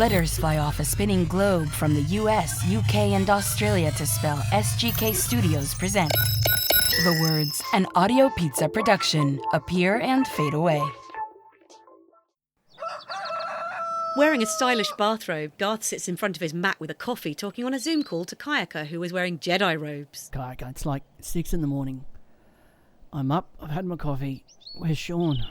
Letters fly off a spinning globe from the US, UK, and Australia to spell SGK Studios present. The words, an audio pizza production, appear and fade away. Wearing a stylish bathrobe, Garth sits in front of his mat with a coffee, talking on a Zoom call to Kayaker, who is wearing Jedi robes. Kayaker, it's like 6 a.m. I'm up, I've had my coffee. Where's Sean?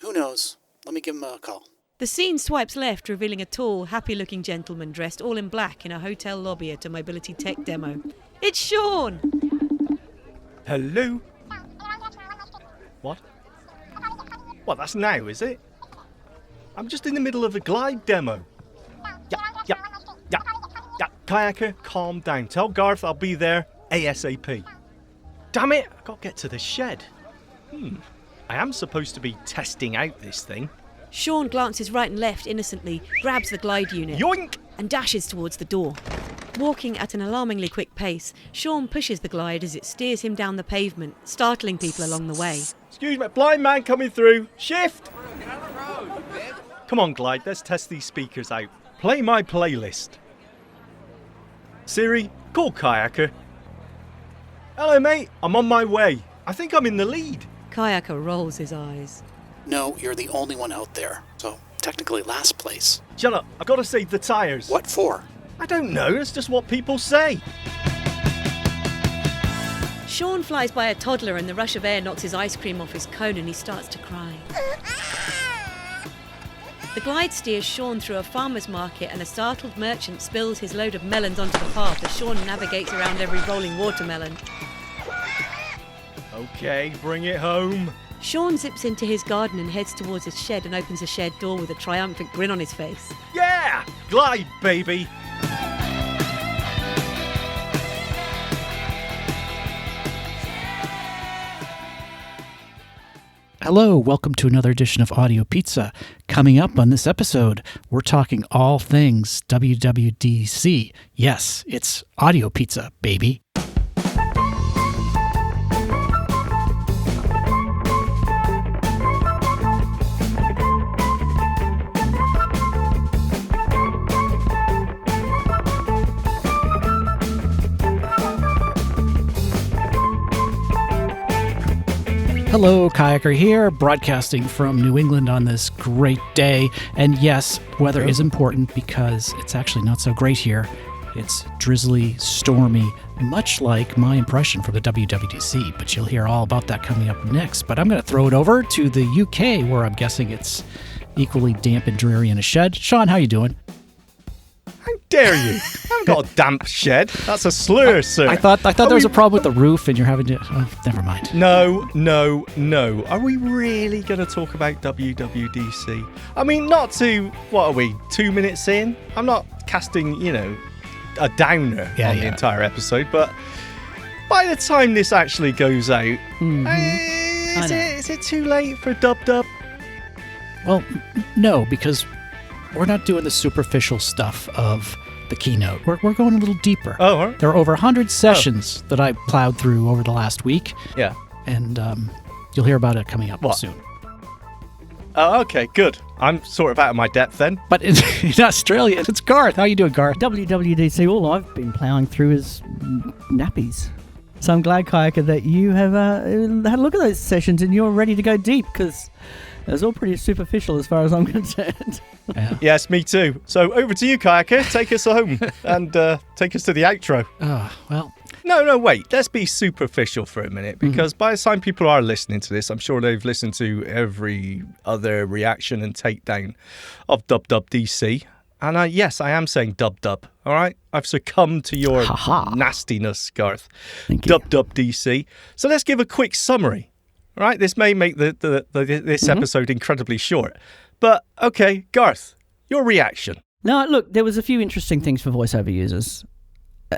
Who knows? Let me give him a call. The scene swipes left, revealing a tall, happy-looking gentleman dressed all in black in a hotel lobby at a mobility tech demo. It's Sean! Hello? What? Well, that's now, is it? I'm just in the middle of a glide demo. Yeah. Kayaker, calm down. Tell Garth I'll be there ASAP. Damn it, I've got to get to the shed. I am supposed to be testing out this thing. Sean glances right and left innocently, grabs the glide unit, Yoink! and dashes towards the door. Walking at an alarmingly quick pace, Sean pushes the glide as it steers him down the pavement, startling people along the way. Excuse me, blind man coming through. Shift! Come on, Glide, let's test these speakers out. Play my playlist. Siri, call Kayaker. Hello, mate. I'm on my way. I think I'm in the lead. Kayaker rolls his eyes. No, you're the only one out there, so technically last place. Shut up. I've got to save the tyres. What for? I don't know. It's just what people say. Sean flies by a toddler and the rush of air knocks his ice cream off his cone and he starts to cry. The glide steers Sean through a farmer's market and a startled merchant spills his load of melons onto the path as Sean navigates around every rolling watermelon. Okay, bring it home. Sean zips into his garden and heads towards his shed and opens the shed door with a triumphant grin on his face. Yeah! Glide, baby! Hello, welcome to another edition of Audio Pizza. Coming up on this episode, we're talking all things WWDC. Yes, it's Audio Pizza, baby. Hello, Kayaker here, broadcasting from New England on this great day. And yes, weather is important because it's actually not so great here. It's drizzly, stormy, much like my impression from the WWDC, but you'll hear all about that coming up next. But I'm going to throw it over to the UK, where I'm guessing it's equally damp and dreary in a shed. Sean, how you doing? How dare you? I haven't got a damp shed. That's a slur, sir. I thought there was a problem with the roof and you're having to... Oh, never mind. No. Are we really going to talk about WWDC? I mean, not to... What are we, 2 minutes in? I'm not casting, a downer on the entire episode, but by the time this actually goes out, is it too late for Dub? Well, no, because we're not doing the superficial stuff of the keynote. We're going a little deeper. Oh, all right. There are over 100 sessions that I plowed through over the last week. Yeah. And you'll hear about it coming up soon. Oh, okay, good. I'm sort of out of my depth then. But in Australia, it's Garth. How you doing, Garth? WWDC, all I've been ploughing through is nappies. So I'm glad, Kayaker, that you have had a look at those sessions and you're ready to go deep, because it was all pretty superficial as far as I'm concerned. Yeah. Yes, me too. So over to you, Kayaker. Take us home and take us to the outro. Well... No, wait. Let's be superficial for a minute, because by the time people are listening to this, I'm sure they've listened to every other reaction and takedown of WWDC. And yes, I am saying Dub. All right? I've succumbed to your nastiness, Garth. Thank you. WWDC. So let's give a quick summary. All right? This may make this episode incredibly short. But, okay, Garth, your reaction. Now, look, there was a few interesting things for voiceover users.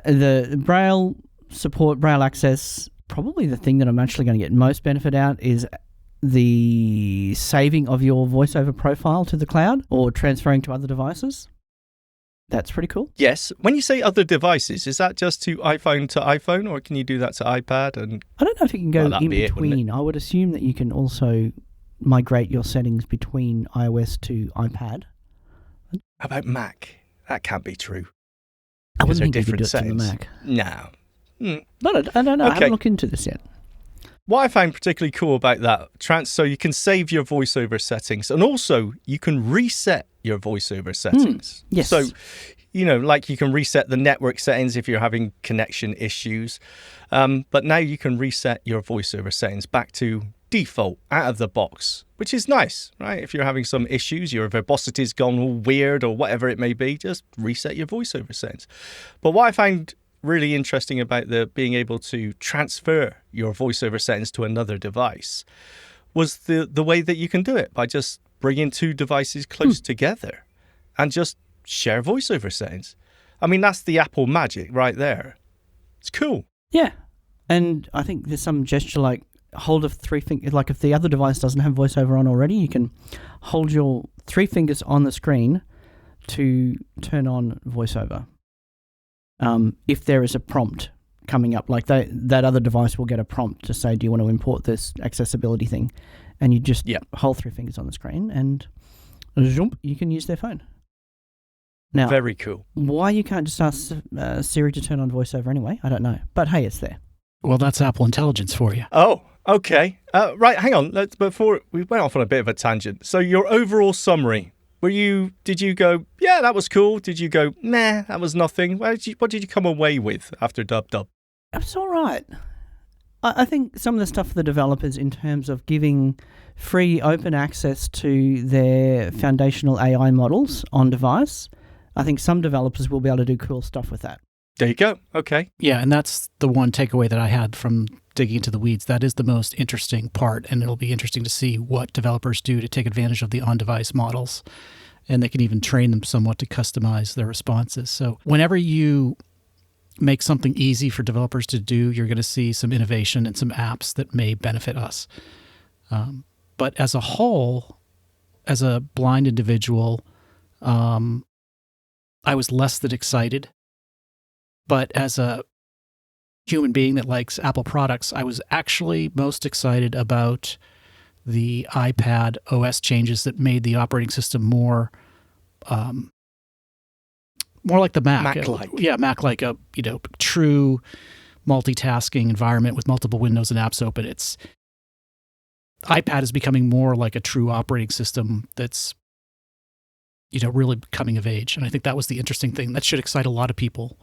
The Braille support, Braille access, probably the thing that I'm actually going to get most benefit out is the saving of your voiceover profile to the cloud or transferring to other devices. That's pretty cool. Yes. When you say other devices, is that just to iPhone, or can you do that to iPad? And I don't know if you can go in between. I would assume that you can also migrate your settings between iOS to iPad. How about Mac? That can't be true. I Because wouldn't they're think you could do it different from the settings. Mac. No. But I don't know. I Okay. haven't looked into this yet. What I found particularly cool about that, so you can save your voiceover settings, and also you can reset your voiceover settings. Yes. So, like you can reset the network settings if you're having connection issues. But now you can reset your voiceover settings back to default, out of the box, which is nice, right? If you're having some issues, your verbosity's gone all weird or whatever it may be, just reset your voiceover settings. But what I find really interesting about the being able to transfer your voiceover settings to another device was the way that you can do it by just bringing two devices close together and just share voiceover settings. I mean, that's the Apple magic right there. It's cool. Yeah. And I think there's some gesture like hold of 3 fingers. Like if the other device doesn't have voiceover on already, you can hold your 3 fingers on the screen to turn on voiceover. If there is a prompt coming up, like that other device will get a prompt to say, do you want to import this accessibility thing? And you just hold 3 fingers on the screen and zoom, you can use their phone. Now, very cool. Why you can't just ask Siri to turn on voiceover anyway, I don't know. But hey, it's there. Well, that's Apple Intelligence for you. Oh, okay. Right, hang on. Before we went off on a bit of a tangent. So your overall summary, did you go, yeah, that was cool? Did you go, nah, that was nothing? What did you come away with after Dub Dub? It's all right. I think some of the stuff for the developers in terms of giving free open access to their foundational AI models on device, I think some developers will be able to do cool stuff with that. There you go. Okay. Yeah, and that's the one takeaway that I had from digging into the weeds. That is the most interesting part, and it'll be interesting to see what developers do to take advantage of the on-device models. And they can even train them somewhat to customize their responses. So whenever you make something easy for developers to do, you're going to see some innovation and some apps that may benefit us. But as a whole, as a blind individual, I was less than excited. But as a human being that likes Apple products, I was actually most excited about the iPad OS changes that made the operating system more like the Mac. Mac-like. Yeah, Mac-like, a true multitasking environment with multiple windows and apps open. iPad is becoming more like a true operating system that's really coming of age. And I think that was the interesting thing. That should excite a lot of people.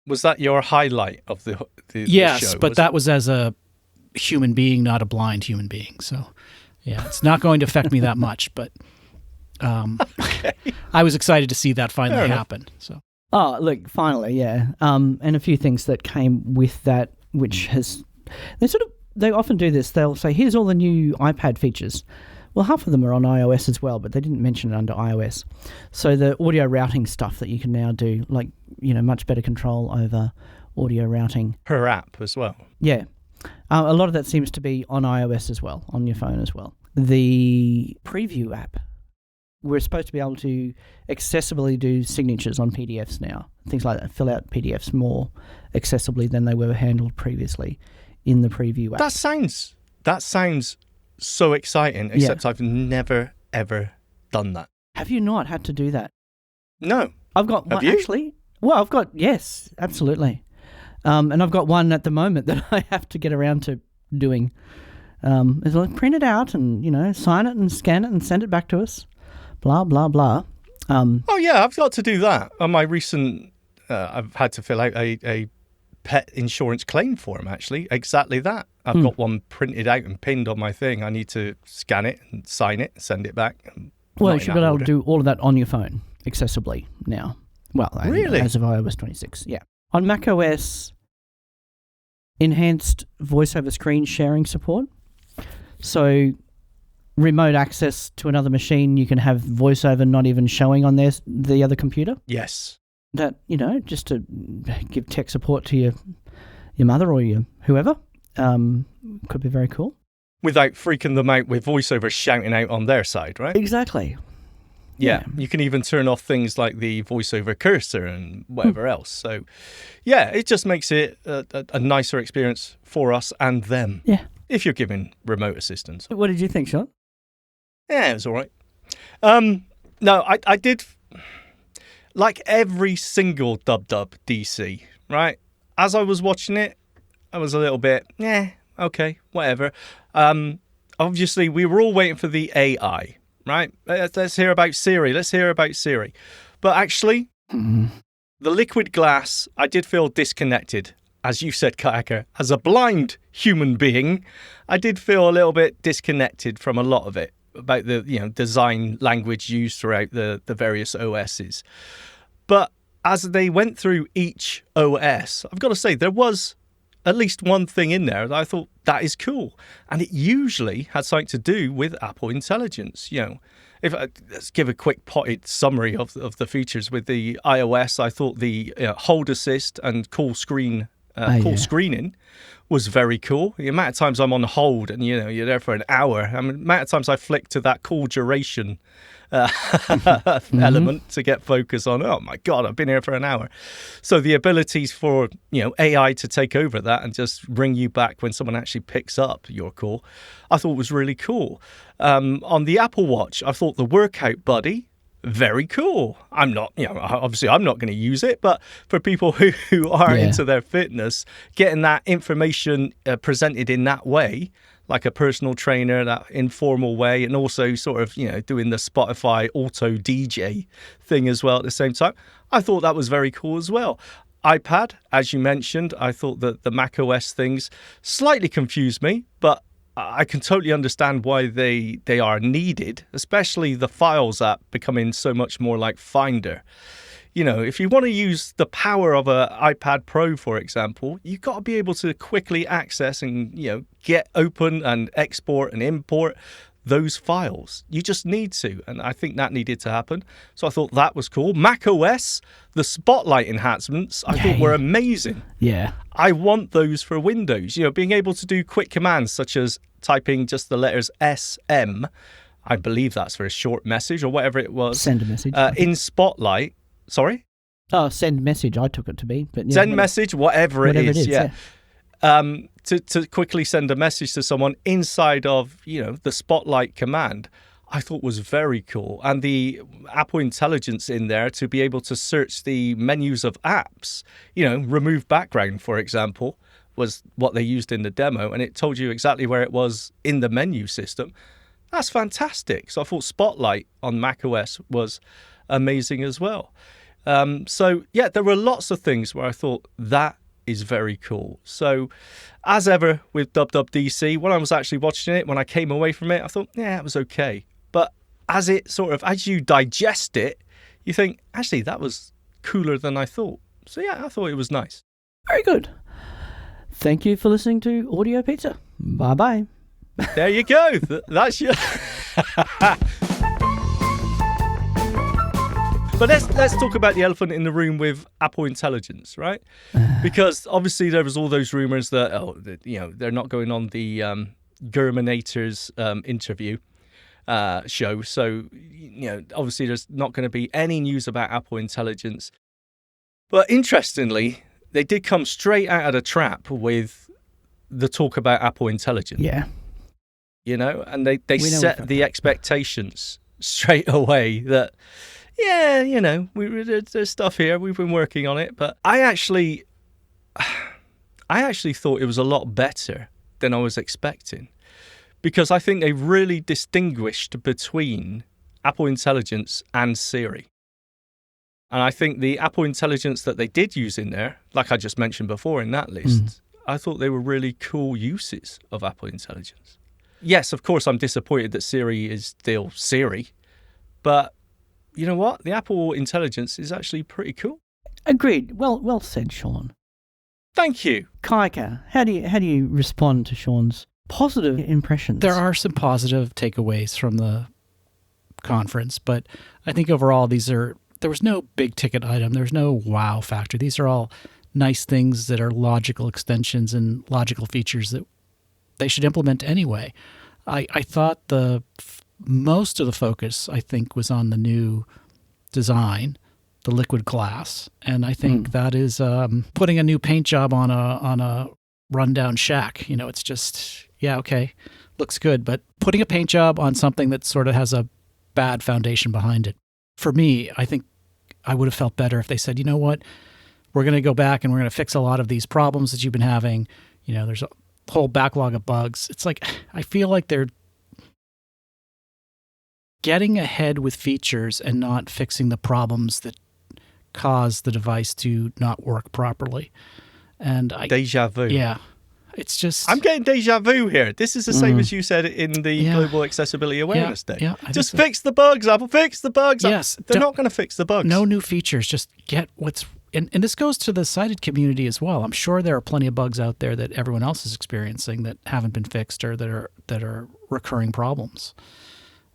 Was that your highlight of the yes, show? But that was as a human being, not a blind human being. So, yeah, it's not going to affect me that much. But Okay. I was excited to see that finally happen. So. Oh, look, finally, yeah. And a few things that came with that, which they often do this. They'll say, here's all the new iPad features. Well, half of them are on iOS as well, but they didn't mention it under iOS. So the audio routing stuff that you can now do, like, much better control over audio routing. Per app as well. Yeah. A lot of that seems to be on iOS as well, on your phone as well. The preview app, we're supposed to be able to accessibly do signatures on PDFs now. Things like that, fill out PDFs more accessibly than they were handled previously in the preview app. That sounds so exciting, except I've never, ever done that. Have you not had to do that? No. I've got one, Have you? actually. Well, yes, absolutely. And I've got one at the moment that I have to get around to doing. It's like print it out and, sign it and scan it and send it back to us. Blah, blah, blah. Oh, yeah, I've got to do that. On my recent, I've had to fill out a pet insurance claim form, actually. Exactly that. I've got one printed out and pinned on my thing. I need to scan it and sign it, send it back. Well, you should be able to do all of that on your phone, accessibly now. Well, really? As of iOS 26, yeah. On macOS, enhanced voiceover screen sharing support. So remote access to another machine, you can have voiceover not even showing on the other computer. Yes. That, just to give tech support to your mother or your whoever, could be very cool. Without freaking them out with voiceover shouting out on their side, right? Exactly. Yeah. You can even turn off things like the voiceover cursor and whatever else. So, yeah, it just makes it a nicer experience for us and them. Yeah. If you're giving remote assistance. What did you think, Sean? Yeah, it was all right. No, I did, like every single WWDC, right? As I was watching it, I was a little bit, okay, whatever. Obviously, we were all waiting for the AI, right? Let's hear about Siri. But actually, the liquid glass, I did feel disconnected. As you said, Kayaker, as a blind human being, I did feel a little bit disconnected from a lot of it about the design language used throughout the various OSs. But as they went through each OS, I've got to say, there was at least one thing in there that I thought, that is cool. And it usually had something to do with Apple Intelligence. Let's give a quick potted summary of the features. With the iOS, I thought the hold assist and call screening was very cool. The amount of times I'm on hold and you're there for an hour. I mean, the amount of times I flick to that call duration element to get focus on. Oh my God, I've been here for an hour. So the abilities for AI to take over that and just bring you back when someone actually picks up your call, I thought was really cool. On the Apple Watch, I thought the workout buddy, very cool. I'm not, obviously I'm not going to use it, but for people who are into their fitness, getting that information presented in that way, like a personal trainer, that informal way, and also sort of, doing the Spotify auto DJ thing as well at the same time, I thought that was very cool as well. iPad, as you mentioned, I thought that the macOS things slightly confused me, but I can totally understand why they are needed, especially the Files app becoming so much more like Finder. If you want to use the power of an iPad Pro, for example, you've got to be able to quickly access and, get open and export and import those files. You just need to. And I think that needed to happen. So I thought that was cool. Mac OS, the Spotlight enhancements, I thought were amazing. Yeah. I want those for Windows. Being able to do quick commands such as typing just the letters SM, I believe that's for a short message or whatever it was. Send a message. In Spotlight. Sorry? Oh, send message, I took it to be. But send message, whatever it is. Yeah. To quickly send a message to someone inside of, the Spotlight command, I thought was very cool. And the Apple Intelligence in there to be able to search the menus of apps, remove background, for example, was what they used in the demo. And it told you exactly where it was in the menu system. That's fantastic. So I thought Spotlight on macOS was amazing as well. There were lots of things where I thought that is very cool. So as ever with WWDC, when I was actually watching it, when I came away from it, I thought, it was okay. But as you digest it, you think, actually, that was cooler than I thought. So I thought it was nice. Very good. Thank you for listening to Audio Pizza. Bye-bye. There you go. That's your... But let's talk about the elephant in the room with Apple Intelligence, right? Because obviously there was all those rumors that they're not going on the Germinator's interview show, so obviously there's not going to be any news about Apple Intelligence. But interestingly, they did come straight out of the trap with the talk about Apple Intelligence. Yeah, and they set the expectations straight away that. Yeah, there's stuff here. We've been working on it, but I actually thought it was a lot better than I was expecting, because I think they really distinguished between Apple Intelligence and Siri. And I think the Apple Intelligence that they did use in there, like I just mentioned before in that list, I thought they were really cool uses of Apple Intelligence. Yes, of course, I'm disappointed that Siri is still Siri, but you know what? The Apple Intelligence is actually pretty cool. Agreed. Well said, Sean. Thank you. Kaika, how do you respond to Sean's positive impressions? There are some positive takeaways from the conference, but I think overall there was no big ticket item. There's no wow factor. These are all nice things that are logical extensions and logical features that they should implement anyway. I thought most of the focus, I think, was on the new design, the liquid glass, and I think that is putting a new paint job on a rundown shack. It's just okay, looks good, but putting a paint job on something that sort of has a bad foundation behind it for me, I think I would have felt better if they said, you know what, we're going to go back and we're going to fix a lot of these problems that you've been having. You know, there's a whole backlog of bugs. It's like, I feel like they're getting ahead with features and not fixing the problems that cause the device to not work properly. And Deja vu. Yeah. It's just... I'm getting deja vu here. This is the same as you said in the Global Accessibility Awareness Day. Yeah, just fix the bugs, Apple. Fix the bugs. Yes. They're not going to fix the bugs. No new features. Just get what's... And this goes to the sighted community as well. I'm sure there are plenty of bugs out there that everyone else is experiencing that haven't been fixed or that are recurring problems.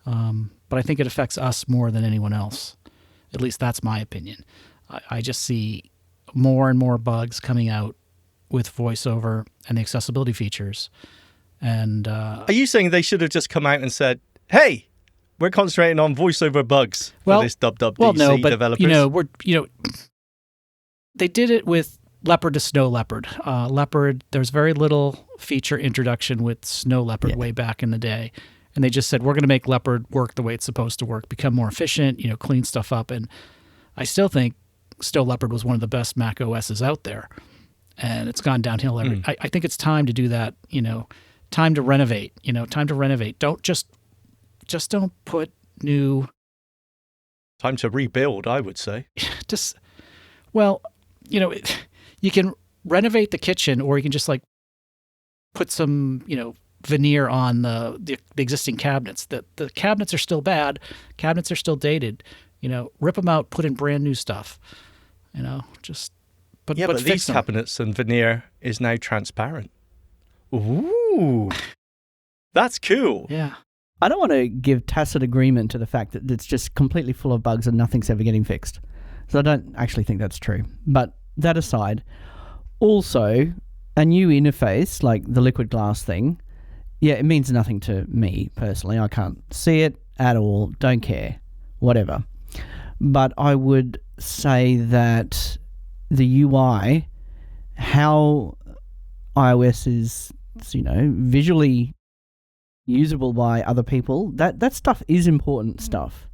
But I think it affects us more than anyone else. At least that's my opinion. I just see more and more bugs coming out with VoiceOver and the accessibility features. And are you saying they should have just come out and said, "Hey, we're concentrating on VoiceOver bugs for this WWDC developers"? They did it with Leopard to Snow Leopard. Leopard, there's very little feature introduction with Snow Leopard way back in the day. And they just said, we're going to make Leopard work the way it's supposed to work, become more efficient, clean stuff up. And I still think Snow Leopard was one of the best Mac OSs out there. And it's gone downhill. I think it's time to do that, time to renovate, time to renovate. Don't just don't put new... Time to rebuild, I would say. You can renovate the kitchen, or you can just put some, veneer on the existing cabinets. The cabinets are still bad. Cabinets are still dated. Rip them out, put in brand new stuff. But these cabinets and veneer is now transparent. Ooh, that's cool. Yeah. I don't want to give tacit agreement to the fact that it's just completely full of bugs and nothing's ever getting fixed. So I don't actually think that's true. But that aside, also a new interface like the liquid glass thing, it means nothing to me personally. I can't see it at all, don't care, whatever. But I would say that the UI, how iOS is, visually usable by other people, that stuff is important stuff.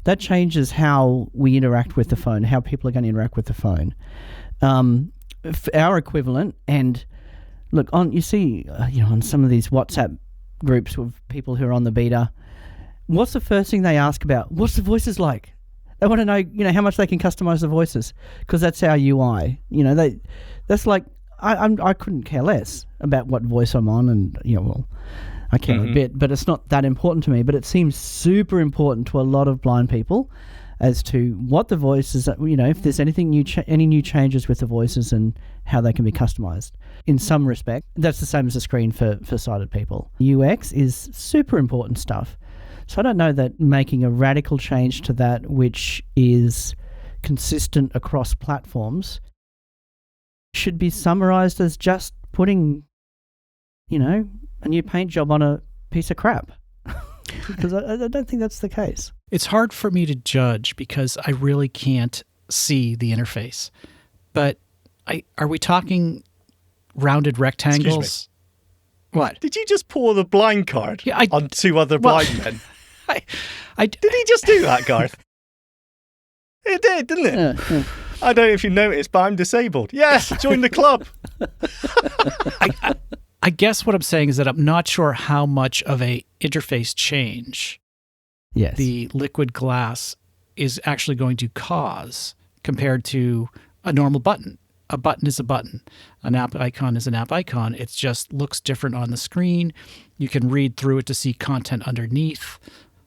That changes how we interact with the phone, how people are going to interact with the phone. Our equivalent, and look, on some of these WhatsApp groups with people who are on the beta, what's the first thing they ask about? What's the voices like? They want to know, how much they can customize the voices, because that's our UI. That's like, I couldn't care less about what voice I'm on, and I care a bit, but it's not that important to me. But it seems super important to a lot of blind people as to what the voices, if there's anything new, any new changes with the voices and how they can be customized. In some respect, that's the same as the screen for sighted people. UX is super important stuff. So I don't know that making a radical change to that, which is consistent across platforms, should be summarized as just putting, a new paint job on a piece of crap. Because I don't think that's the case. It's hard for me to judge because I really can't see the interface. But are we talking rounded rectangles? Excuse me. What? Did you just pour the blind card on two other blind men? Did he just do that, Garth? It did, didn't it? Yeah. I don't know if you noticed, but I'm disabled. Yes, join the club. I guess what I'm saying is that I'm not sure how much of a interface change the liquid glass is actually going to cause compared to a normal button. A button is a button. An app icon is an app icon. It just looks different on the screen. You can read through it to see content underneath.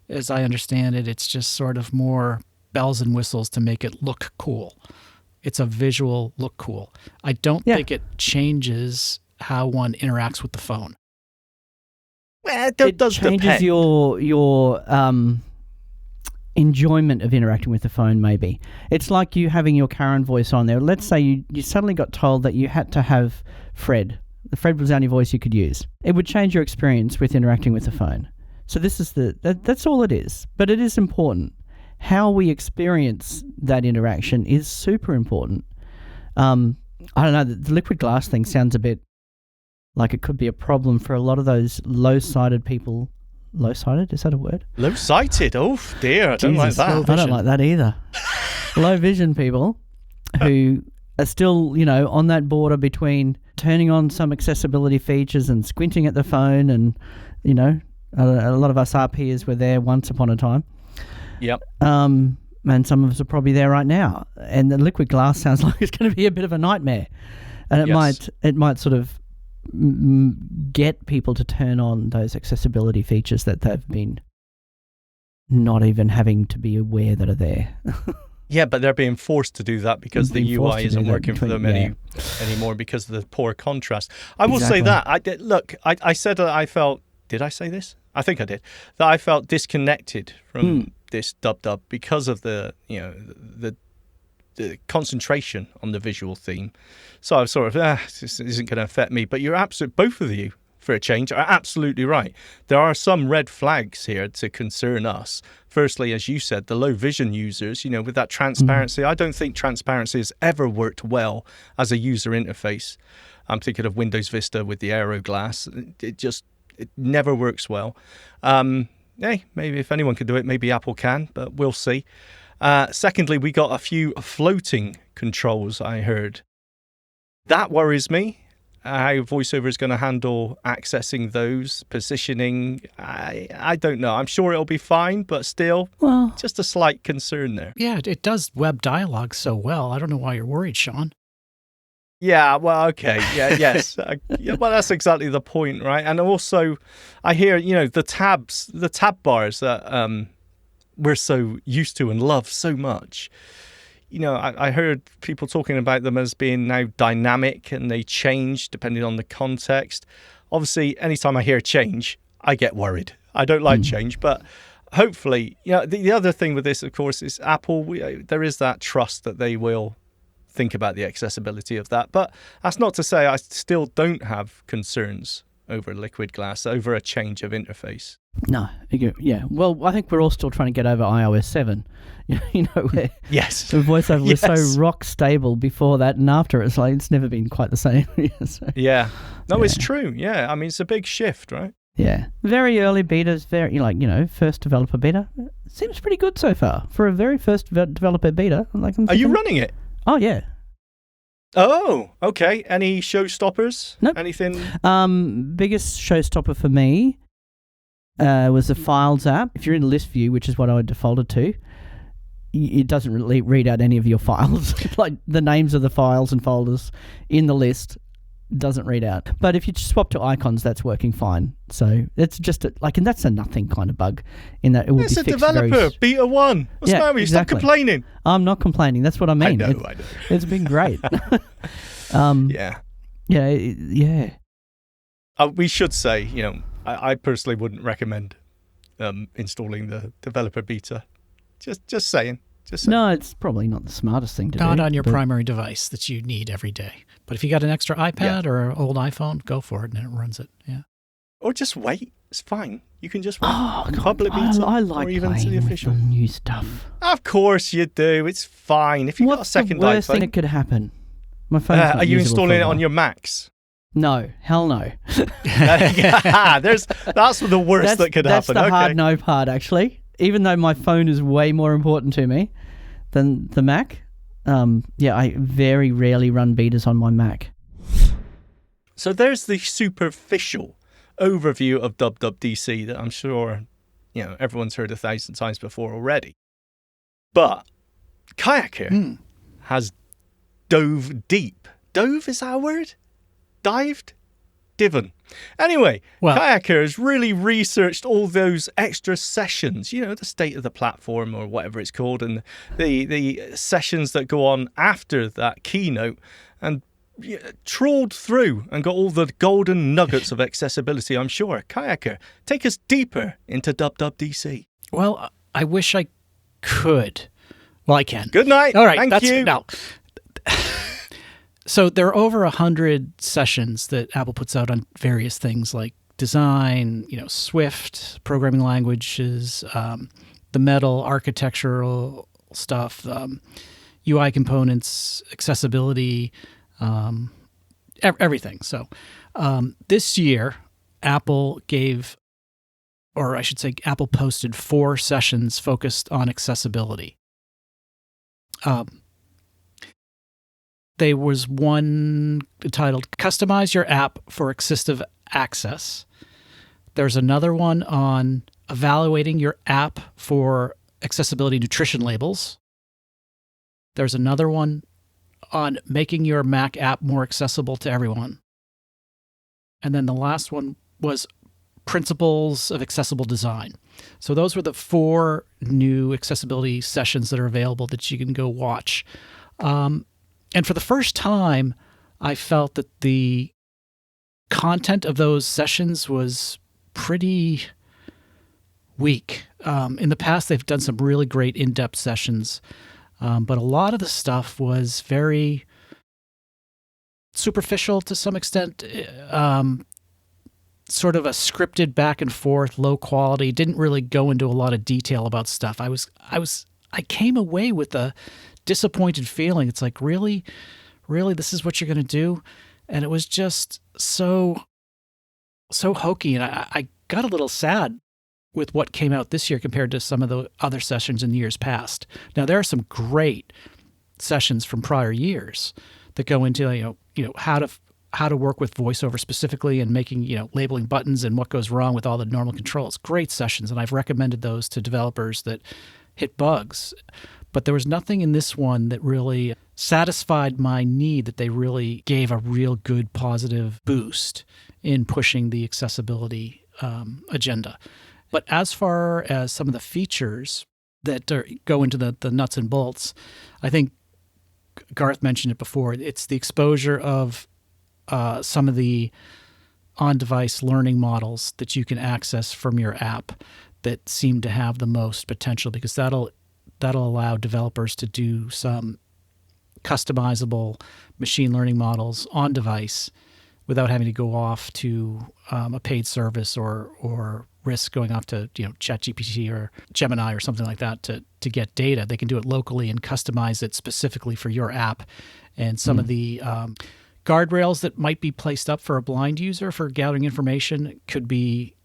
As I understand it, it's just sort of more bells and whistles to make it look cool. It's a visual look cool. I don't think it changes how one interacts with the phone. Well, it does changes depend. your enjoyment of interacting with the phone, maybe. It's like you having your Karen voice on there. Let's say you suddenly got told that you had to have Fred. The Fred was the only voice you could use. It would change your experience with interacting with the phone. So this is that's all it is. But it is important. How we experience that interaction is super important. I don't know, the liquid glass thing sounds a bit like it could be a problem for a lot of those low-sighted people Low-sighted, is that a word? Low-sighted. Oh dear, I don't like Jesus, that. low I don't like that either. Low vision people who are still, on that border between turning on some accessibility features and squinting at the phone, and a lot of us RPers were there once upon a time. Yep. And some of us are probably there right now. And the liquid glass sounds like it's going to be a bit of a nightmare. And it might sort of get people to turn on those accessibility features that they've been not even having to be aware that are there. Yeah, but they're being forced to do that because the UI isn't working for them anymore because of the poor contrast. I will say that. I said that I felt... Did I say this? I think I did. That I felt disconnected from this dub because of the concentration on the visual theme. So I was sort of, this isn't going to affect me. But both of you, for a change, are absolutely right. There are some red flags here to concern us. Firstly, as you said, the low vision users, with that transparency. I don't think transparency has ever worked well as a user interface. I'm thinking of Windows Vista with the Aero glass. It never works well. Hey, maybe if anyone can do it, maybe Apple can, but we'll see. Secondly, we got a few floating controls, I heard. That worries me. How VoiceOver is going to handle accessing those, positioning, I don't know. I'm sure it'll be fine, but still, just a slight concern there. Yeah, it does web dialogue so well. I don't know why you're worried, Sean. Yeah, well, okay. Yeah, yes. Well, that's exactly the point, right? And also, I hear, the tab bars that we're so used to and love so much. I heard people talking about them as being now dynamic and they change depending on the context. Obviously, anytime I hear change, I get worried. I don't like change, but hopefully, the other thing with this, of course, is Apple. There is that trust that they will think about the accessibility of that. But that's not to say I still don't have concerns over liquid glass, over a change of interface. No, yeah. Well, I think we're all still trying to get over iOS 7. Where yes, the VoiceOver was so rock stable before that, and after it's never been quite the same. Yeah. No, it's true. Yeah, I mean, it's a big shift, right? Yeah. Very early betas, first developer beta. Seems pretty good so far for a very first developer beta. Are you running it? Oh, yeah. Oh, okay. Any showstoppers? Nope. Anything? Biggest showstopper for me was the Files app. If you're in list view, which is what I defaulted to, it doesn't really read out any of your files. Like the names of the files and folders in the list doesn't read out. But if you swap to icons, that's working fine. So it's just and that's a nothing kind of bug in that it will be fixed. It's a developer, beta 1. What's the matter with you? Stop complaining. I'm not complaining. That's what I mean. I know. It's been great. Yeah. Yeah. We should say, I personally wouldn't recommend installing the developer beta. Just saying. No, it's probably not the smartest thing to do. Not on your primary device that you need every day. But if you got an extra iPad or an old iPhone, go for it and it runs it. Yeah. Or just wait. It's fine. You can just wait. Oh, God, public beta I like or even to the playing official. with the new stuff. Of course you do. It's fine. If you've got a second iPhone. What's the worst thing that could happen? My phone's not are you usable installing for it a on while. your Macs? No, hell no. That's the worst that could that's happen. That's the okay. hard no part, actually. Even though my phone is way more important to me than the Mac, I very rarely run betas on my Mac. So there's the superficial overview of WWDC that I'm sure everyone's heard 1,000 times before already. But Kayaker has dove deep. Dove, is that a word? Dived? Divin. Anyway, Kayaker has really researched all those extra sessions, the state of the platform or whatever it's called, and the sessions that go on after that keynote, and trawled through and got all the golden nuggets of accessibility, I'm sure. Kayaker, take us deeper into WWDC. Well, I wish I could. Well, I can. Good night. All right. Thank you. No. So there are over 100 sessions that Apple puts out on various things like design, Swift, programming languages, the Metal, architectural stuff, UI components, accessibility, everything. So this year, Apple gave or I should say Apple posted 4 sessions focused on accessibility. There was one titled Customize Your App for Assistive Access. There's another one on evaluating your app for accessibility nutrition labels. There's another one on making your Mac app more accessible to everyone. And then the last one was Principles of Accessible Design. So those were the 4 new accessibility sessions that are available that you can go watch. And for the first time, I felt that the content of those sessions was pretty weak. In the past, they've done some really great in-depth sessions, but a lot of the stuff was very superficial to some extent, sort of a scripted back and forth, low quality, didn't really go into a lot of detail about stuff. I came away with a disappointed feeling. It's like, really, this is what you're going to do? And it was just so hokey. And I got a little sad with what came out this year compared to some of the other sessions in years past. Now, there are some great sessions from prior years that go into, how to work with VoiceOver specifically and making, labeling buttons and what goes wrong with all the normal controls. Great sessions. And I've recommended those to developers that hit bugs. But there was nothing in this one that really satisfied my need, that they really gave a real good positive boost in pushing the accessibility agenda. But as far as some of the features that go into the nuts and bolts, I think Garth mentioned it before. It's the exposure of some of the on-device learning models that you can access from your app that seem to have the most potential, because that'll allow developers to do some customizable machine learning models on device without having to go off to a paid service or risk going off to ChatGPT or Gemini or something like that to get data. They can do it locally and customize it specifically for your app. And some of the guardrails that might be placed up for a blind user for gathering information could be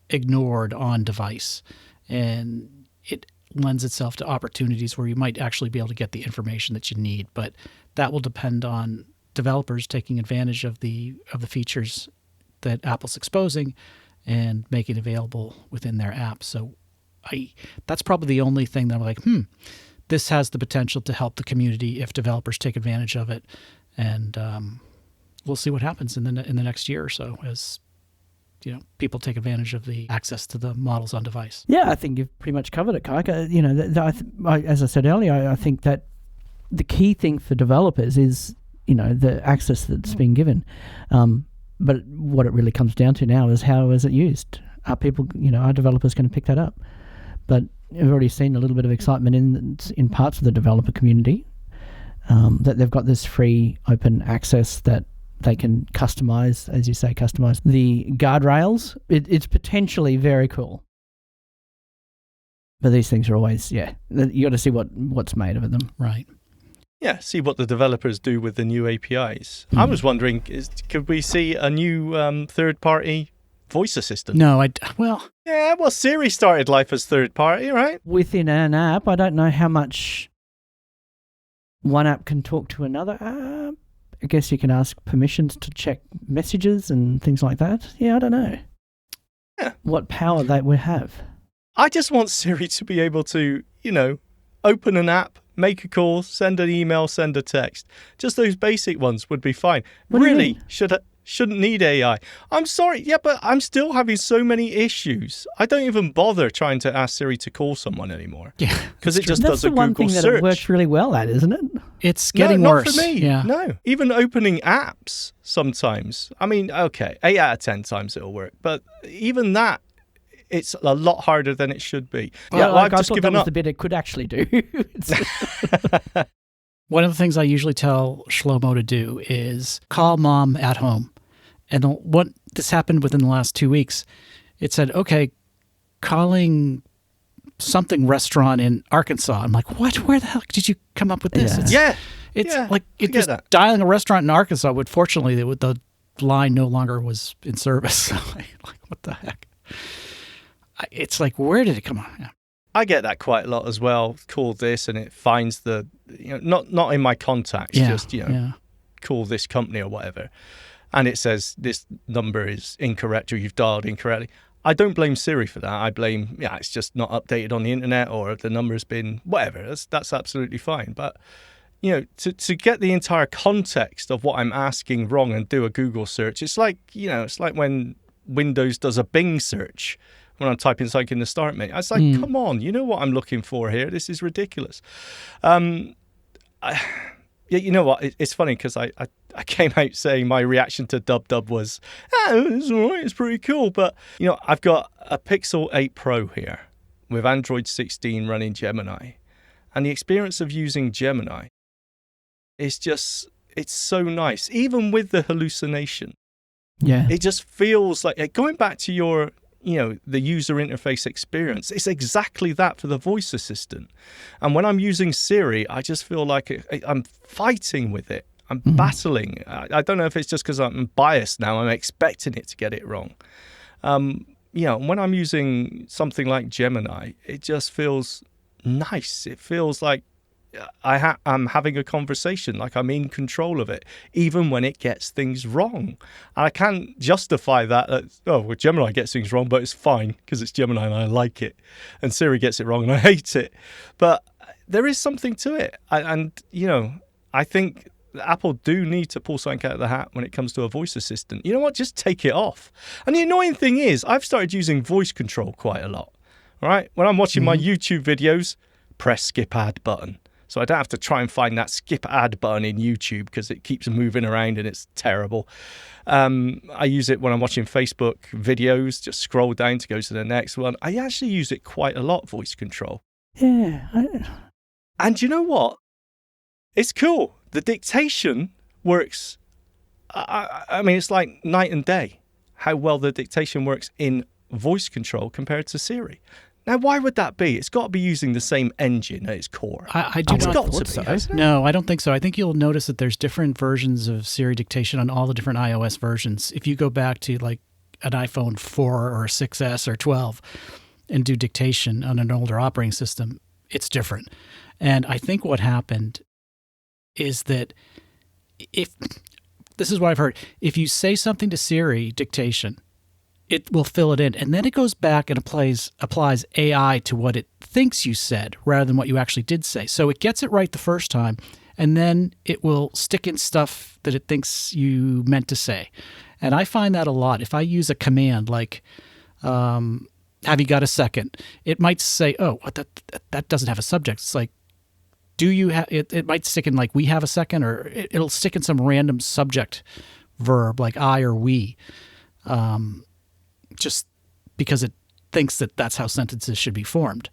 ignored on device. And it lends itself to opportunities where you might actually be able to get the information that you need. But that will depend on developers taking advantage of the features that Apple's exposing and making available within their app. So that's probably the only thing that I'm like, this has the potential to help the community if developers take advantage of it. And we'll see what happens in the next year or so as people take advantage of the access to the models on device. Yeah, I think you've pretty much covered it, Kaika. As I said earlier, I think that the key thing for developers is the access that's being given. But what it really comes down to now is how is it used? Are people, are developers going to pick that up? But we've already seen a little bit of excitement in parts of the developer community that they've got this free open access that they can customize, as you say, customize the guardrails. It's potentially very cool. But these things are always, you got to see what's made of them. Right. Yeah, see what the developers do with the new APIs. I was wondering, could we see a new third-party voice assistant? No, Yeah, well, Siri started life as third-party, right? Within an app, I don't know how much one app can talk to another app. I guess you can ask permissions to check messages and things like that. Yeah, I don't know. Yeah. What power they would have. I just want Siri to be able to, open an app, make a call, send an email, send a text. Just those basic ones would be fine. What do you really, mean? shouldn't need AI. I'm sorry, but I'm still having so many issues. I don't even bother trying to ask Siri to call someone anymore. Yeah, because it just That's does a the one Google thing that search. it works really well at, isn't it? it's getting not worse. for me. Yeah. No, even opening apps sometimes. I mean, okay, 8 out of 10 times it'll work, but even that, it's a lot harder than it should be. I've just given that was up. the bit it could actually do. One of the things I usually tell Shlomo to do is call mom at home. And what this happened within the last 2 weeks, it said, okay, calling something restaurant in Arkansas. I'm like, what? Where the hell did you come up with this? Yeah. It's Yeah, like it forget was that. dialing a restaurant in Arkansas, but fortunately the line no longer was in service. So like, what the heck? it's like, where did it come on? Yeah. I get that quite a lot as well. Call this, and it finds not in my contacts, just call this company or whatever, and it says this number is incorrect or you've dialed incorrectly. I don't blame Siri for that. I blame, it's just not updated on the internet, or the number's been whatever. That's absolutely fine. But to get the entire context of what I'm asking wrong and do a Google search, it's like when Windows does a Bing search when I'm typing something in the start menu. It's like, come on, you know what I'm looking for here. This is ridiculous. You know what? It's funny because I came out saying my reaction to Dub was, it's all right, it's pretty cool. But, I've got a Pixel 8 Pro here with Android 16 running Gemini. And the experience of using Gemini is it's so nice. Even with the hallucination. Yeah. It just feels like, going back to your, the user interface experience, it's exactly that for the voice assistant. And when I'm using Siri, I just feel like I'm fighting with it. I'm battling. I don't know if it's just because I'm biased now. I'm expecting it to get it wrong. When I'm using something like Gemini, it just feels nice. It feels like I'm having a conversation, like I'm in control of it, even when it gets things wrong. And I can't justify that. Gemini gets things wrong, but it's fine because it's Gemini and I like it. And Siri gets it wrong and I hate it. But there is something to it. I think Apple do need to pull something out of the hat when it comes to a voice assistant. You know what? Just take it off. And the annoying thing is, I've started using voice control quite a lot. All right? When I'm watching my YouTube videos, press skip ad button. So I don't have to try and find that skip ad button in YouTube because it keeps moving around and it's terrible. I use it when I'm watching Facebook videos, just scroll down to go to the next one. I actually use it quite a lot, voice control. Yeah. And you know what? It's cool. The dictation works. I mean, it's like night and day how well the dictation works in voice control compared to Siri. Now, why would that be? It's got to be using the same engine at its core. I do not thought so. No, I don't think so. I think you'll notice that there's different versions of Siri dictation on all the different iOS versions. If you go back to like an iPhone 4 or 6S or 12 and do dictation on an older operating system, it's different. And I think what happened is that this is what I've heard, if you say something to Siri dictation, it will fill it in, and then it goes back and applies AI to what it thinks you said rather than what you actually did say. So it gets it right the first time, and then it will stick in stuff that it thinks you meant to say. And I find that a lot. If I use a command like, have you got a second? It might say, that doesn't have a subject. It's like, do you have, it might stick in like, we have a second, or it'll stick in some random subject verb like I or we. Just because it thinks that that's how sentences should be formed.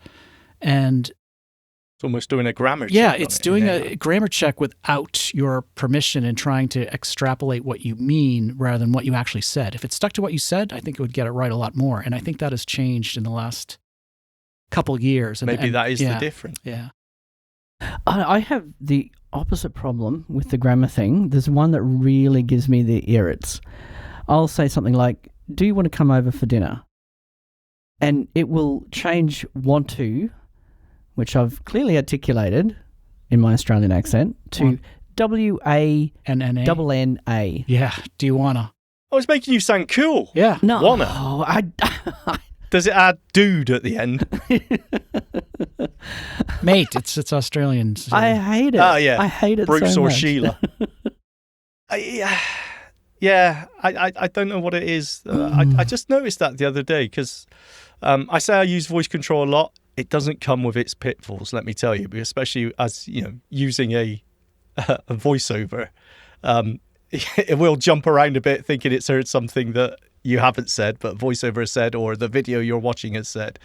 And it's almost doing a grammar check. Yeah, it's doing a grammar check without your permission and trying to extrapolate what you mean rather than what you actually said. If it stuck to what you said, I think it would get it right a lot more. And I think that has changed in the last couple years. Maybe that is the difference. Yeah. I have the opposite problem with the grammar thing. There's one that really gives me the irrits. I'll say something like, do you want to come over for dinner? And it will change want to, which I've clearly articulated in my Australian accent, to W-A-N-N-A. Yeah, do you wanna? Oh, it's making you sound cool. Yeah. No. Wanna? Does it add dude at the end? Mate, it's Australian. So. I hate it. Oh, yeah. I hate it Bruce so or much. Sheila. Yeah, I don't know what it is. I just noticed that the other day because I say I use voice control a lot. It doesn't come with its pitfalls, let me tell you, especially as using a voiceover. It will jump around a bit thinking it's heard something that you haven't said, but voiceover has said, or the video you're watching has said.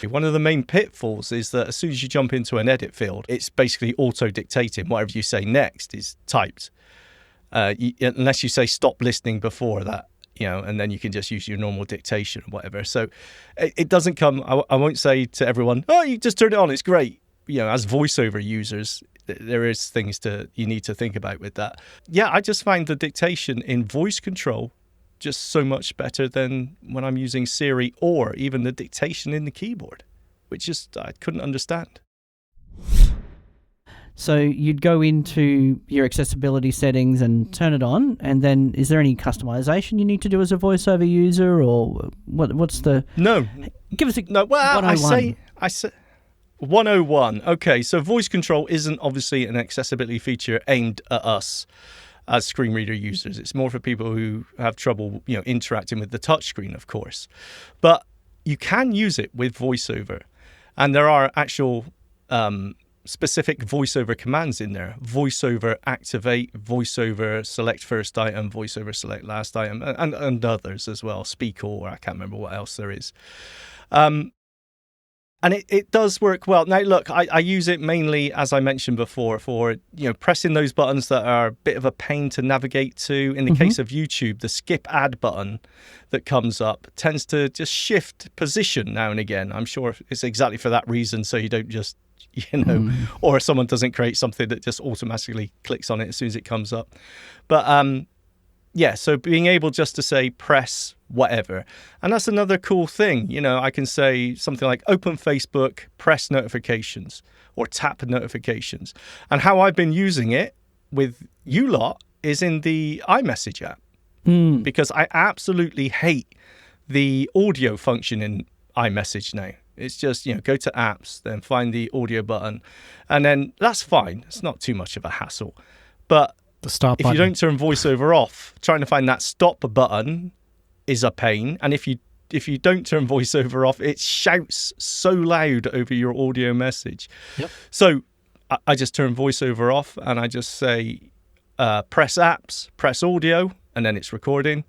One of the main pitfalls is that as soon as you jump into an edit field, it's basically auto-dictating. Whatever you say next is typed. Unless you say stop listening before that, and then you can just use your normal dictation or whatever. So it doesn't come, I won't say to everyone, oh, you just turn it on, it's great. As voiceover users, there is things you need to think about with that. Yeah, I just find the dictation in voice control just so much better than when I'm using Siri or even the dictation in the keyboard, which just I couldn't understand. So you'd go into your accessibility settings and turn it on, and then is there any customization you need to do as a voiceover user, or what's the... No. Give us a... No, well, 101. I say 101. Okay, so voice control isn't obviously an accessibility feature aimed at us as screen reader users. It's more for people who have trouble, interacting with the touchscreen, of course. But you can use it with voiceover, and there are actual specific voiceover commands in there. Voiceover activate, voiceover select first item, voiceover select last item, and others as well. Speak all, I can't remember what else there is. And it does work well. Now, look, I use it mainly, as I mentioned before, for pressing those buttons that are a bit of a pain to navigate to. In the case of YouTube, the skip ad button that comes up tends to just shift position now and again. I'm sure it's exactly for that reason, so you don't just, or someone doesn't create something that just automatically clicks on it as soon as it comes up. But yeah, so being able just to say press whatever. And that's another cool thing. I can say something like open Facebook, press notifications, or tap notifications. And how I've been using it with you lot is in the iMessage app. Because I absolutely hate the audio function in iMessage now. It's just, go to apps, then find the audio button. And then that's fine. It's not too much of a hassle. But The stop if button. you don't turn voiceover off, trying to find that stop button is a pain. And if you don't turn voiceover off, it shouts so loud over your audio message. Yep. So I just turn voiceover off and I just say press apps, press audio, and then it's recording,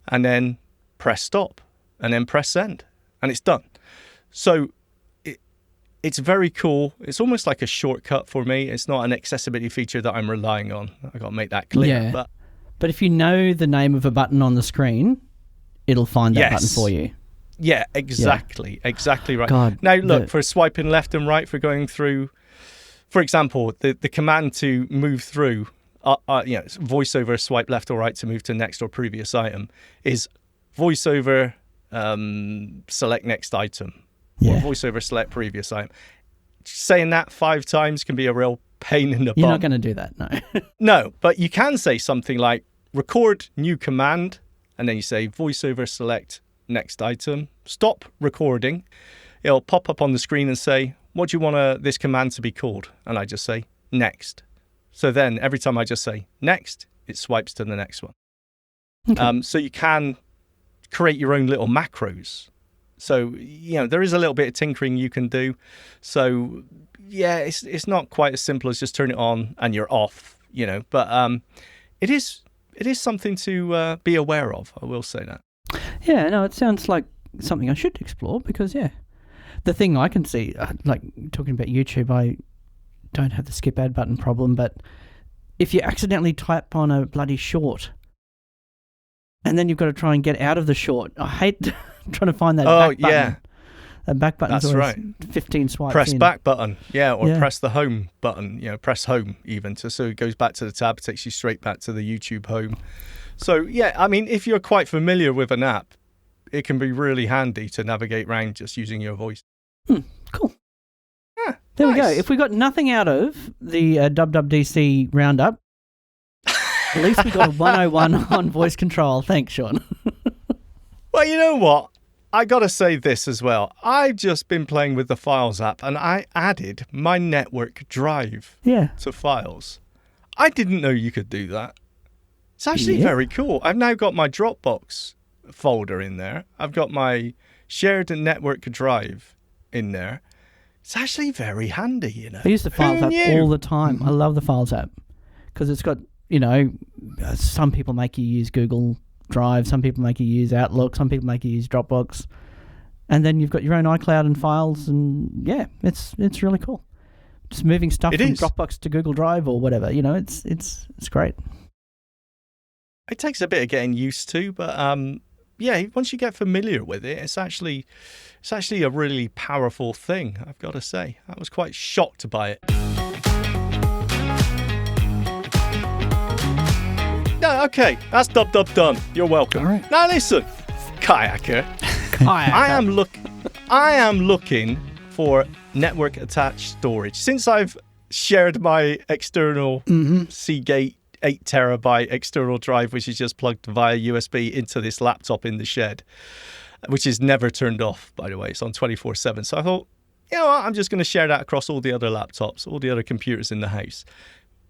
and then press stop, and then press send, and it's done. So it's very cool. It's almost like a shortcut for me. It's not an accessibility feature that I'm relying on. I got to make that clear. Yeah. But if you know the name of a button on the screen, it'll find that button for you. Yeah, exactly. Yeah. Exactly right. God, now, look, for swiping left and right, for going through, for example, the command to move through, voiceover swipe left or right to move to next or previous item is voiceover select next item. Or voiceover select previous item. Saying that 5 times can be a real pain in the butt. You're not going to do that, no. No, but you can say something like record new command, and then you say voiceover select next item. Stop recording. It'll pop up on the screen and say, what do you want this command to be called? And I just say next. So then every time I just say next, it swipes to the next one. Okay. So you can create your own little macros. So, there is a little bit of tinkering you can do. So, yeah, it's not quite as simple as just turn it on and you're off, But it is something to be aware of, I will say that. Yeah, no, it sounds like something I should explore because, the thing I can see, like talking about YouTube, I don't have the skip ad button problem, but if you accidentally type on a bloody short and then you've got to try and get out of the short, I hate... trying to find that back button. Yeah. That back button's That's right. 15 swipes Press in. back button, or press the home button, press home even, so it goes back to the tab, takes you straight back to the YouTube home. So, if you're quite familiar with an app, it can be really handy to navigate around just using your voice. Cool. Yeah, there we go. If we got nothing out of the WWDC roundup, at least we got a 101 on voice control. Thanks, Sean. Well, you know what? I got to say this as well. I've just been playing with the Files app and I added my network drive to Files. I didn't know you could do that. It's actually very cool. I've now got my Dropbox folder in there. I've got my shared network drive in there. It's actually very handy, I use the Files app all the time. I love the Files app because it's got, some people make you use Google Drive, some people make you use Outlook, some people make you use Dropbox, and then you've got your own iCloud and files, and it's really cool. Just moving stuff from Dropbox to Google Drive or whatever, it's great. It takes a bit of getting used to, but once you get familiar with it, it's actually a really powerful thing, I've got to say. I was quite shocked by it. No, Okay, that's done. You're welcome. All right. Now listen, kayaker. I am looking for network attached storage. Since I've shared my external Seagate 8 terabyte external drive, which is just plugged via USB into this laptop in the shed, which is never turned off, by the way. It's on 24/7. So I thought, you know what, I'm just going to share that across all the other laptops, all the other computers in the house.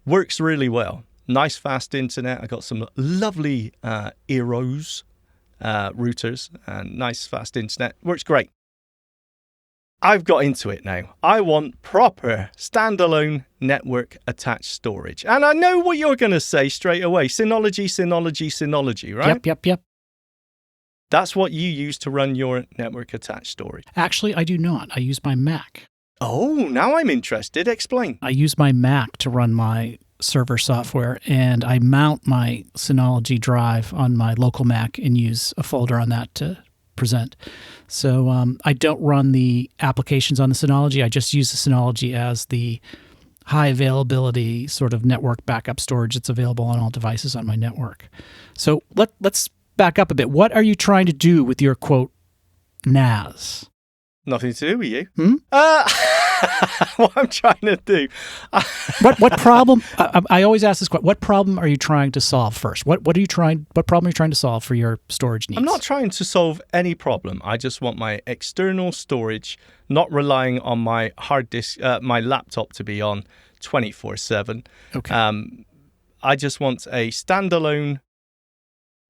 Works really well. Nice fast internet. I got some lovely Eros routers and nice fast internet. Works great. I've got into it now. I want proper standalone network attached storage. And I know what you're going to say straight away. Synology, right? Yep. That's what you use to run your network attached storage. Actually, I do not. I use my Mac. Oh, now I'm interested. Explain. I use my Mac to run my server software, and I mount my Synology drive on my local Mac and use a folder on that to present. So I don't run the applications on the Synology. I just use the Synology as the high availability sort of network backup storage that's available on all devices on my network. So let's back up a bit. What are you trying to do with your, quote, NAS? Nothing to do with you. What I'm trying to do. What problem? I always ask this question. What problem are you trying to solve first? What problem are you trying to solve for your storage needs? I'm not trying to solve any problem. I just want my external storage not relying on my hard disk, my laptop to be on 24/7. Okay. I just want a standalone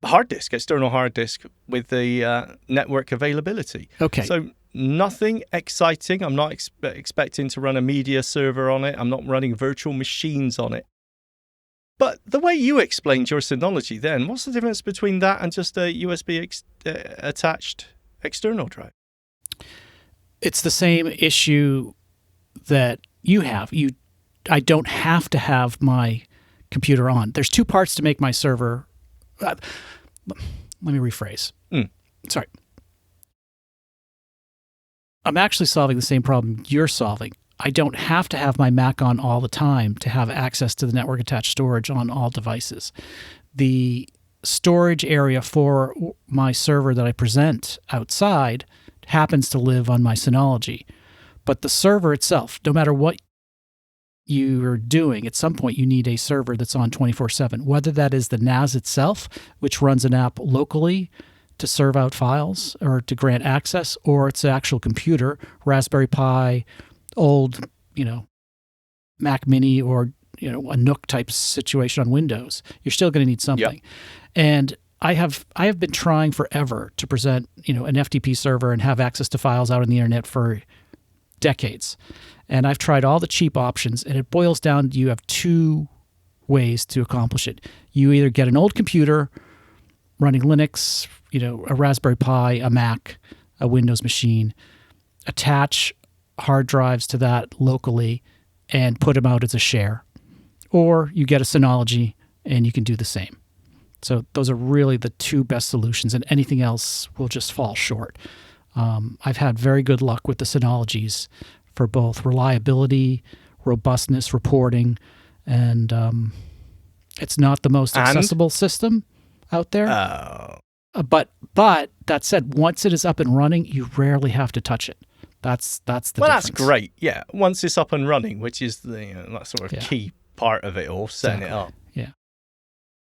hard disk, external hard disk with the network availability. Okay. So nothing exciting. I'm not expecting to run a media server on it. I'm not running virtual machines on it. But the way you explained your Synology then, what's the difference between that and just a USB attached external drive? It's the same issue that you have. I don't have to have my computer on. There's two parts to make my server. Let me rephrase. Sorry. I'm actually solving the same problem you're solving. I don't have to have my Mac on all the time to have access to the network attached storage on all devices. The storage area for my server that I present outside happens to live on my Synology. But the server itself, no matter what you're doing, at some point you need a server that's on 24/7, whether that is the NAS itself, which runs an app locally to serve out files or to grant access, or it's an actual computer, Raspberry Pi, old, Mac Mini, or, a Nook type situation on Windows. You're still going to need something. Yep. And I have been trying forever to present, an FTP server and have access to files out on the internet for decades. And I've tried all the cheap options, and it boils down to you have two ways to accomplish it. You either get an old computer running Linux, a Raspberry Pi, a Mac, a Windows machine, attach hard drives to that locally and put them out as a share. Or you get a Synology and you can do the same. So those are really the two best solutions, and anything else will just fall short. I've had very good luck with the Synologies for both reliability, robustness, reporting, and it's not the most accessible system out there. But that said, once it is up and running, you rarely have to touch it. That's the difference. That's great. Yeah, once it's up and running, which is the that sort of key part of it all, setting it up. Yeah.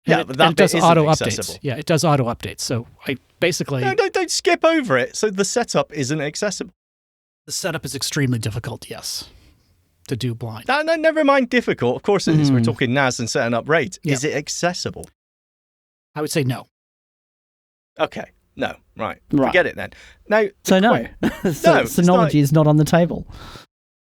Yeah, but that does bit auto isn't updates. accessible. Yeah, it does auto updates. So I basically No, don't skip over it. So the setup isn't accessible. the setup is extremely difficult. Yes, to do blind. No, never mind difficult. Of course it is. We're talking NAS and setting up RAID. Yeah. Is it accessible? I would say no. Okay. No. Right. Right. Forget it then. Now, So no, Synology is not on the table.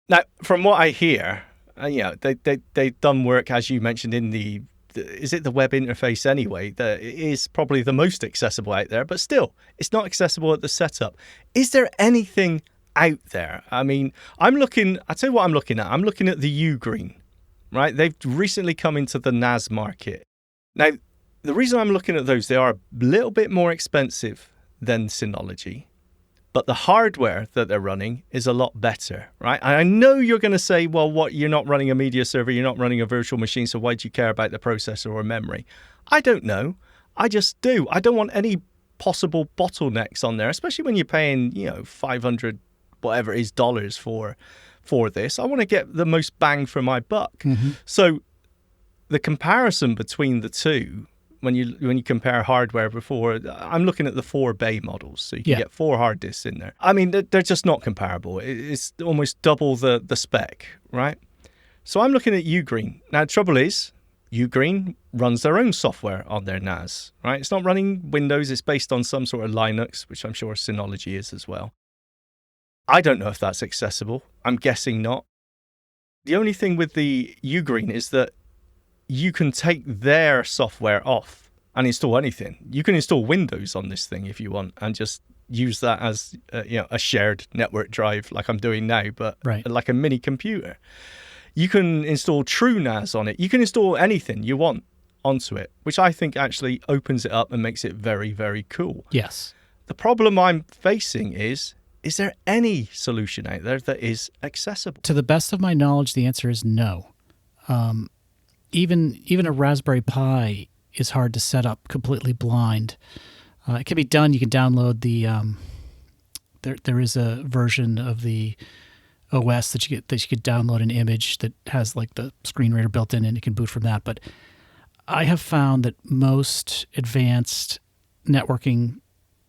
Now, from what I hear, they've done work, as you mentioned, in the is it the web interface anyway, that is probably the most accessible out there, but still, it's not accessible at the setup. Is there anything out there? I mean, I'll tell you what I'm looking at. I'm looking at the Ugreen, right? They've recently come into the NAS market. Now, the reason I'm looking at those, they are a little bit more expensive than Synology, but the hardware that they're running is a lot better, right? And I know you're going to say, well, what, you're not running a media server, you're not running a virtual machine, so why do you care about the processor or memory? I don't know. I just do. I don't want any possible bottlenecks on there, especially when you're paying, $500, whatever it is, dollars for this. I want to get the most bang for my buck. Mm-hmm. So the comparison between the two, when you compare hardware before, I'm looking at the 4 bay models, so you can get 4 hard disks in there. I mean, they're just not comparable. It's almost double the spec, right? So I'm looking at Ugreen. Now, the trouble is, Ugreen runs their own software on their NAS, right? It's not running Windows. It's based on some sort of Linux, which I'm sure Synology is as well. I don't know if that's accessible. I'm guessing not. The only thing with the Ugreen is that you can take their software off and install anything. You can install Windows on this thing if you want and just use that as a shared network drive like I'm doing now, but like a mini computer. You can install TrueNAS on it. You can install anything you want onto it, which I think actually opens it up and makes it very, very cool. Yes. The problem I'm facing is there any solution out there that is accessible? To the best of my knowledge, the answer is no. Even a Raspberry Pi is hard to set up completely blind. It can be done. You can download the there is a version of the OS that you could download an image that has like the screen reader built in, and you can boot from that. But I have found that most advanced networking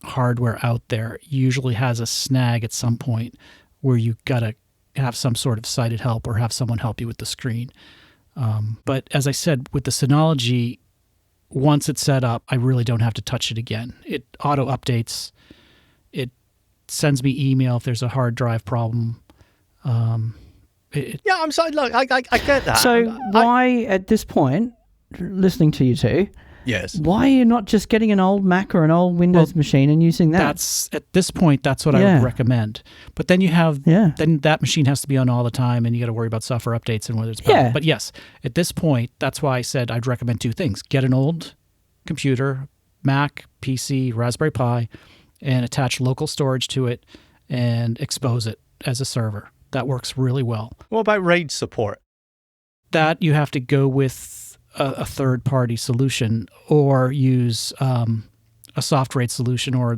hardware out there usually has a snag at some point where you got to have some sort of sighted help or have someone help you with the screen. But as I said, with the Synology, once it's set up, I really don't have to touch it again. It auto updates. It sends me email if there's a hard drive problem. I'm sorry. Look, I get that. So why, at this point, listening to you two, yes, why are you not just getting an old Mac or an old Windows machine and using that? That's at this point, that's what I would recommend. But then you have, then that machine has to be on all the time, and you got to worry about software updates and whether it's powered. But yes, at this point, that's why I said I'd recommend 2 things: get an old computer, Mac, PC, Raspberry Pi, and attach local storage to it and expose it as a server. That works really well. What about RAID support? That you have to go with a third-party solution or use a soft RAID solution or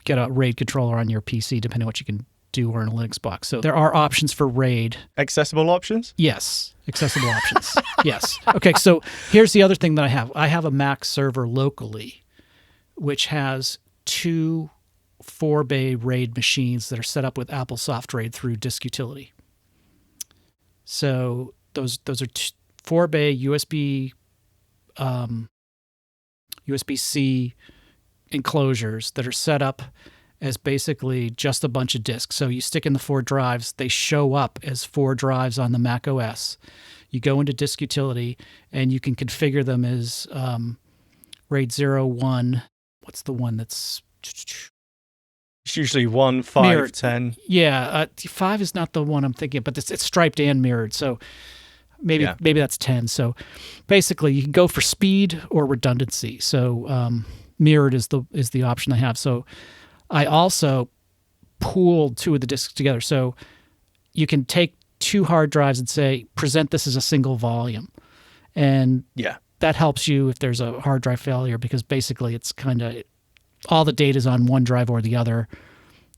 get a RAID controller on your PC, depending on what you can do, or in a Linux box. So there are options for RAID. Accessible options? Yes, accessible options. Yes. Okay, so here's the other thing that I have. I have a Mac server locally, which has 2 4-bay RAID machines that are set up with Apple Soft RAID through Disk Utility. So those are 4-bay USB-C enclosures that are set up as basically just a bunch of disks. So you stick in the 4 drives, they show up as 4 drives on the Mac OS. You go into Disk Utility and you can configure them as RAID 0, 1. What's the one that's... It's usually 1, 5, mirrored. 10. Yeah, 5 is not the one I'm thinking, but it's striped and mirrored. So maybe that's 10. So basically, you can go for speed or redundancy. So mirrored is the option I have. So I also pooled 2 of the disks together. So you can take 2 hard drives and say, present this as a single volume, and that helps you if there's a hard drive failure, because basically it's kind of all the data is on one drive or the other.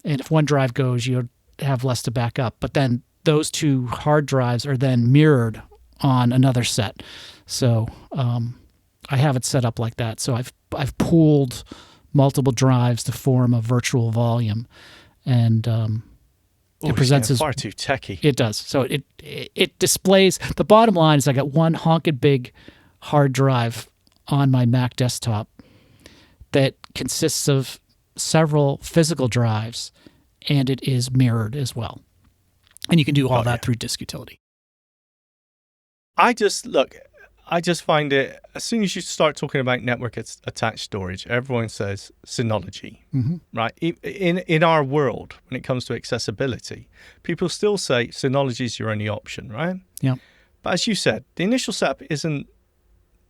And if one drive goes, you have less to back up. But then those 2 hard drives are then mirrored on another set. So I have it set up like that. So I've pooled multiple drives to form a virtual volume. And it presents as... far too techie. It does. So it displays... The bottom line is I got one honking big hard drive on my Mac desktop that consists of several physical drives, and it is mirrored as well. And you can do all that through Disk Utility. I just find it, as soon as you start talking about network attached storage, everyone says Synology, right? In our world, when it comes to accessibility, people still say Synology is your only option, right? Yeah. But as you said, the initial setup isn't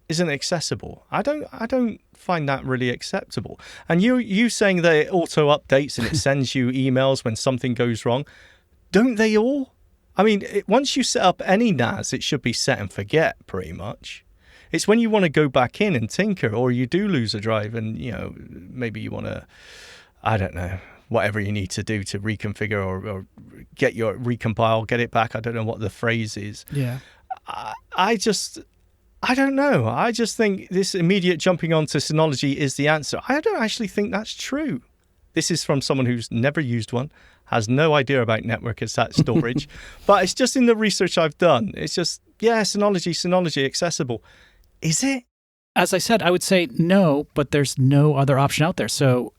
isn't accessible. I don't find that really acceptable. And you saying that it auto updates and it sends you emails when something goes wrong, don't they all? I mean, once you set up any NAS, it should be set and forget pretty much. It's when you want to go back in and tinker, or you do lose a drive and, maybe you want to, I don't know, whatever you need to do to reconfigure or get your recompile, get it back. I don't know what the phrase is. Yeah. I don't know. I just think this immediate jumping onto Synology is the answer. I don't actually think that's true. This is from someone who's never used one, has no idea about network as that storage, but it's just in the research I've done. It's just, Synology accessible. Is it? As I said, I would say no, but there's no other option out there. So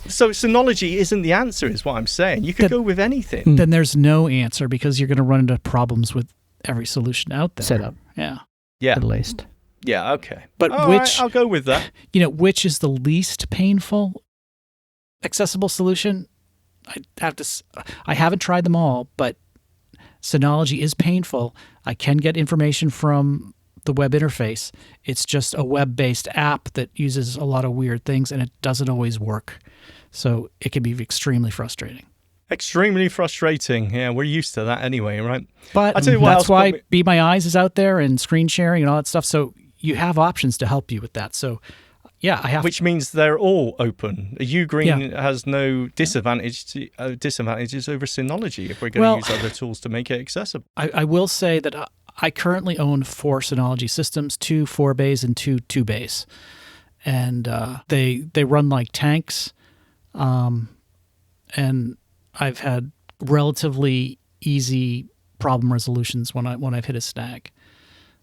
So Synology isn't the answer is what I'm saying. You could go with anything. Then there's no answer because you're going to run into problems with every solution out there. Setup. Yeah. Yeah. At least. Yeah, okay. But All right, I'll go with that. Which is the least painful accessible solution? I haven't tried them all, but Synology is painful. I can get information from the web interface. It's just a web-based app that uses a lot of weird things, and it doesn't always work. So it can be extremely frustrating. Extremely frustrating. Yeah, we're used to that anyway, right? But I'll tell you what that's else why Be My Eyes is out there and screen sharing and all that stuff. So you have options to help you with that. So yeah, I have. Which means they're all open. Ugreen has no disadvantages over Synology if we're going to use other tools to make it accessible. I will say that I currently own 4 Synology systems, 2 4-bays and 2 2-bays. And they run like tanks. And I've had relatively easy problem resolutions when I've hit a snag.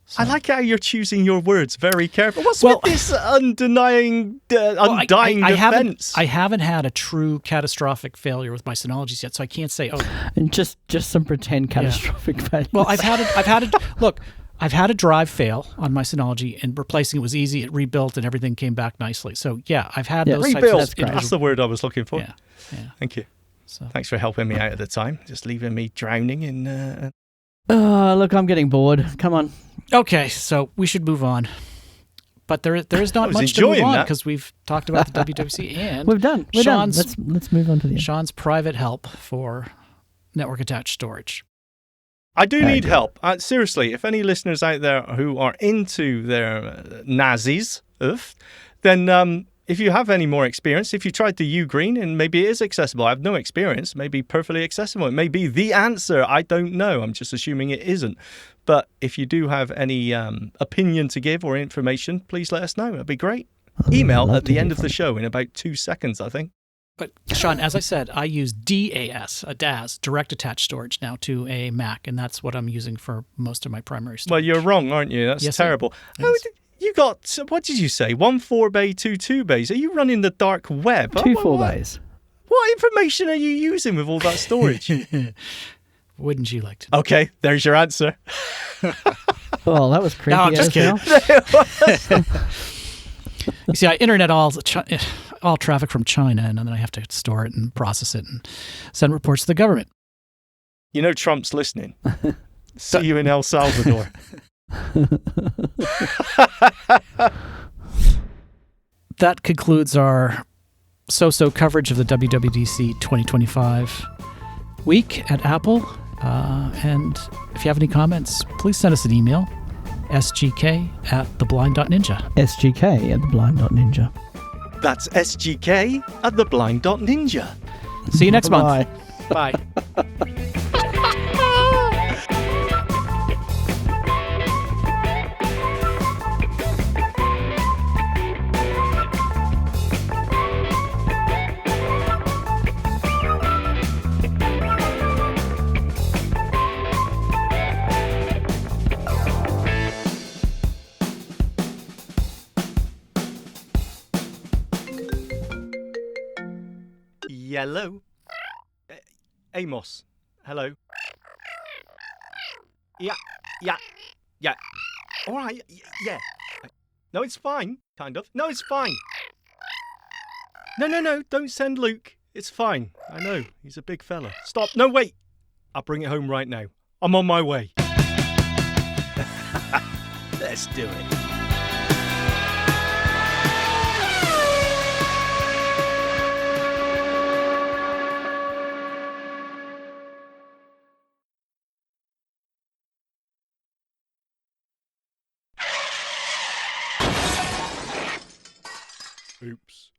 So. I like how you're choosing your words very carefully. What's with this undying defense? I haven't had a true catastrophic failure with my Synologies yet, so I can't say. And just some pretend catastrophic failure. Well, I've had a drive fail on my Synology, and replacing it was easy. It rebuilt, and everything came back nicely. So yeah, I've had those rebuilt. types of. That's the word I was looking for. Yeah. Thank you. So. Thanks for helping me out at the time. Just leaving me drowning in. Look, I'm getting bored. Come on. Okay, so we should move on. But there is not much to move on because we've talked about the WWDC and we're done. Let's move on to the end. Sean's private help for network attached storage. I do need help. Seriously, if any listeners out there who are into their Nazis, then if you have any more experience, if you tried the Ugreen and maybe it is accessible, I have no experience, maybe perfectly accessible. It may be the answer. I don't know. I'm just assuming it isn't. But if you do have any opinion to give or information, please let us know. It'd be great. Email at the end of the show in about 2 seconds, I think. But Sean, as I said, I use DAS, direct attached storage now to a Mac, and that's what I'm using for most of my primary storage. Well, you're wrong, aren't you? That's terrible. You got, what did you say? 1 4-bay, 2 2-bays. Are you running the dark web? 2 4-bays. What information are you using with all that storage? Wouldn't you like to? Okay, there's your answer. Oh, that was creepy. No, I'm just kidding. You see, I internet all traffic from China, and then I have to store it and process it and send reports to the government. You know Trump's listening. See you in El Salvador. That concludes our so-so coverage of the WWDC 2025 week at Apple. And if you have any comments, please send us an email, sgk@theblind.ninja. sgk@theblind.ninja. That's sgk@theblind.ninja. See you next month. Bye. Hello. Amos. Hello. Yeah. All right. Yeah. No, it's fine. Kind of. No, it's fine. No. Don't send Luke. It's fine. I know. He's a big fella. Stop. No, wait. I'll bring it home right now. I'm on my way. Let's do it. Oops.